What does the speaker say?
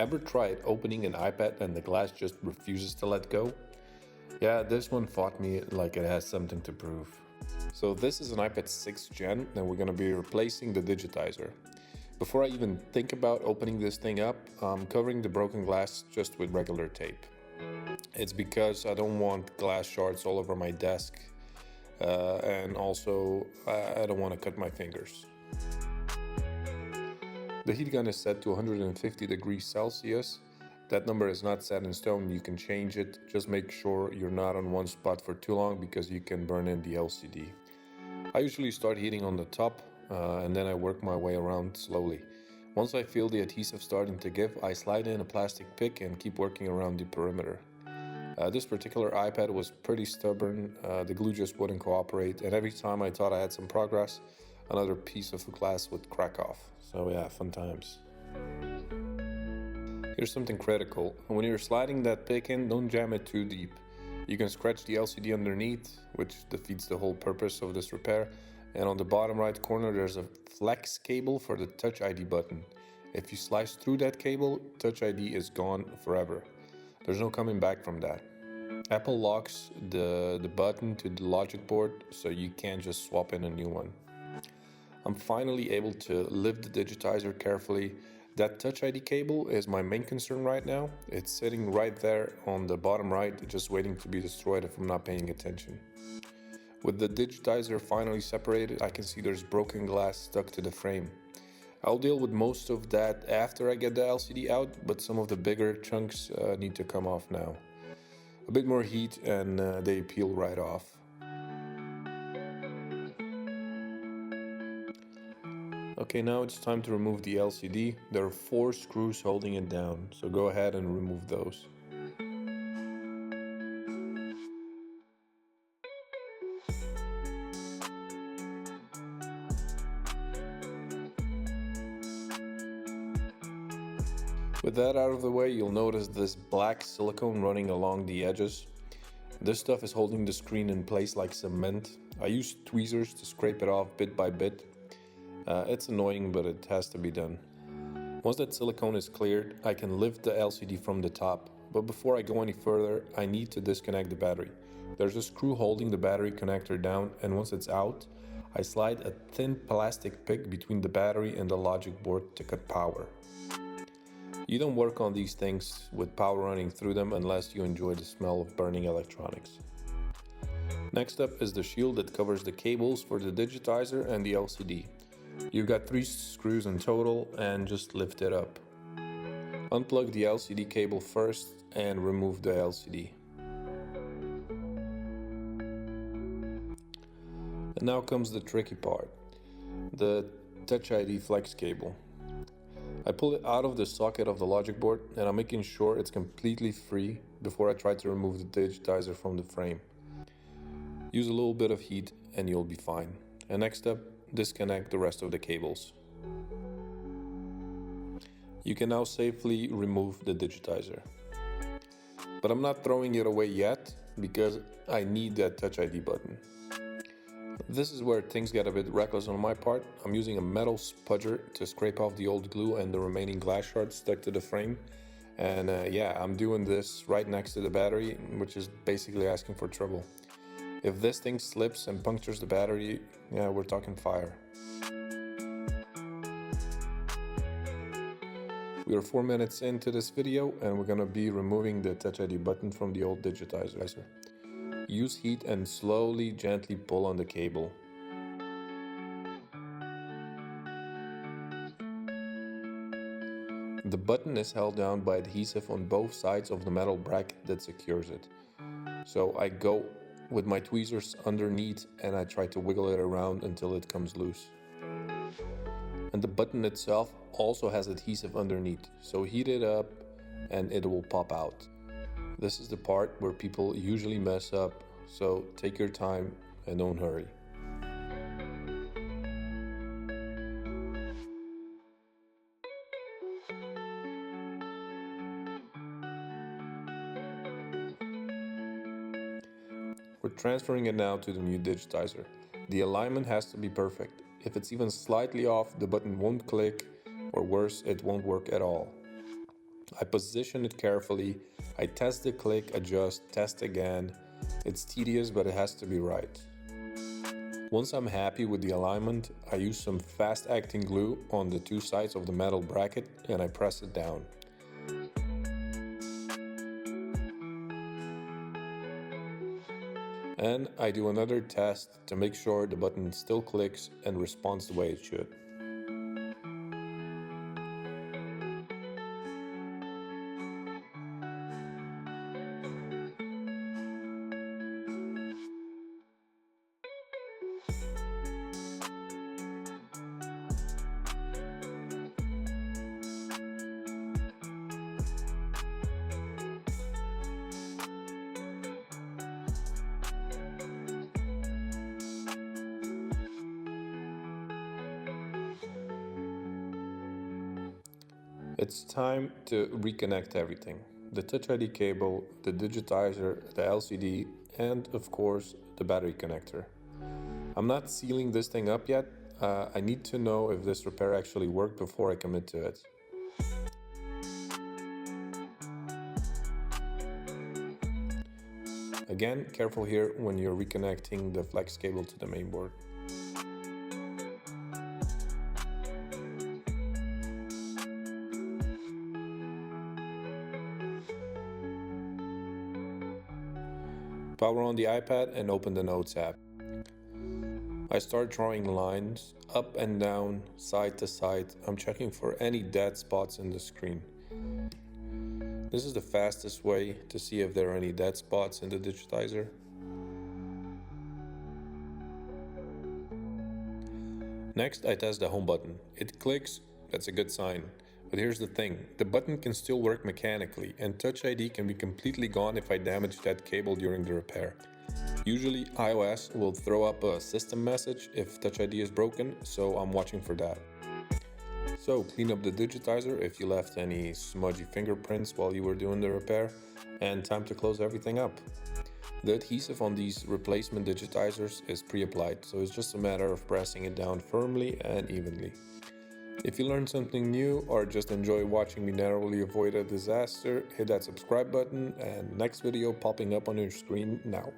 Ever tried opening an iPad and the glass just refuses to let go? Yeah, this one fought me like it has something to prove. So this is an iPad 6th Gen and we're going to be replacing the Digitizer. Before I even think about opening this thing up, I'm covering the broken glass just with regular tape. It's because I don't want glass shards all over my desk and also I don't want to cut my fingers. The heat gun is set to 150 degrees Celsius. That number is not set in stone, you can change it. Just make sure you're not on one spot for too long because you can burn in the LCD. I usually start heating on the top and then I work my way around slowly. Once I feel the adhesive starting to give, I slide in a plastic pick and keep working around the perimeter. This particular iPad was pretty stubborn, the glue just wouldn't cooperate, and every time I thought I had some progress, another piece of glass would crack off. So yeah, fun times. Here's something critical. When you're sliding that pick in, don't jam it too deep. You can scratch the LCD underneath, which defeats the whole purpose of this repair. And on the bottom right corner, there's a flex cable for the Touch ID button. If you slice through that cable, Touch ID is gone forever. There's no coming back from that. Apple locks the button to the logic board, so you can't just swap in a new one. I'm finally able to lift the Digitizer carefully. That Touch ID cable is my main concern right now. It's sitting right there on the bottom right, just waiting to be destroyed if I'm not paying attention. With the Digitizer finally separated, I can see there's broken glass stuck to the frame. I'll deal with most of that after I get the LCD out, but some of the bigger chunks need to come off now. A bit more heat and they peel right off. Okay, now it's time to remove the LCD. There are 4 screws holding it down, so go ahead and remove those. With that out of the way, you'll notice this black silicone running along the edges. This stuff is holding the screen in place like cement. I use tweezers to scrape it off bit by bit. It's annoying, but it has to be done. Once that silicone is cleared, I can lift the LCD from the top. But before I go any further, I need to disconnect the battery. There's a screw holding the battery connector down, and once it's out, I slide a thin plastic pick between the battery and the logic board to cut power. You don't work on these things with power running through them unless you enjoy the smell of burning electronics. Next up is the shield that covers the cables for the Digitizer and the LCD. You've got 3 screws in total and just lift it up. Unplug the LCD cable first and remove the LCD. And now comes the tricky part, the Touch ID flex cable. I pull it out of the socket of the logic board and I'm making sure it's completely free before I try to remove the Digitizer from the frame. Use a little bit of heat and you'll be fine. And next up, disconnect the rest of the cables. You can now safely remove the Digitizer. But I'm not throwing it away yet because I need that Touch ID button. This is where things get a bit reckless on my part. I'm using a metal spudger to scrape off the old glue and the remaining glass shards stuck to the frame. And yeah, I'm doing this right next to the battery, which is basically asking for trouble. If this thing slips and punctures the battery, yeah, we're talking fire. We are 4 minutes into this video and we're gonna be removing the Touch ID button from the old Digitizer. Use heat and slowly, gently pull on the cable. The button is held down by adhesive on both sides of the metal bracket that secures it. So I go with my tweezers underneath and I try to wiggle it around until it comes loose. And the button itself also has adhesive underneath, so heat it up and it will pop out. This is the part where people usually mess up, so take your time and don't hurry. We're transferring it now to the new Digitizer. The alignment has to be perfect. If it's even slightly off, the button won't click, or worse, it won't work at all. I position it carefully, I test the click, adjust, test again. It's tedious, but it has to be right. Once I'm happy with the alignment, I use some fast-acting glue on the two sides of the metal bracket and I press it down. And I do another test to make sure the button still clicks and responds the way it should. It's time to reconnect everything. The Touch ID cable, the digitizer, the LCD, and of course the battery connector. I'm not sealing this thing up yet. I need to know if this repair actually worked before I commit to it. Again, careful here when you're reconnecting the flex cable to the mainboard. Power on the iPad and open the Notes app. I start drawing lines up and down, side to side. I'm checking for any dead spots in the screen. This is the fastest way to see if there are any dead spots in the digitizer. Next, I test the home button. It clicks, that's a good sign. But here's the thing, the button can still work mechanically, and Touch ID can be completely gone if I damage that cable during the repair. Usually iOS will throw up a system message if Touch ID is broken, so I'm watching for that. So clean up the digitizer if you left any smudgy fingerprints while you were doing the repair, and time to close everything up. The adhesive on these replacement digitizers is pre-applied, so it's just a matter of pressing it down firmly and evenly. If you learned something new or just enjoy watching me narrowly avoid a disaster, hit that subscribe button and next video popping up on your screen now.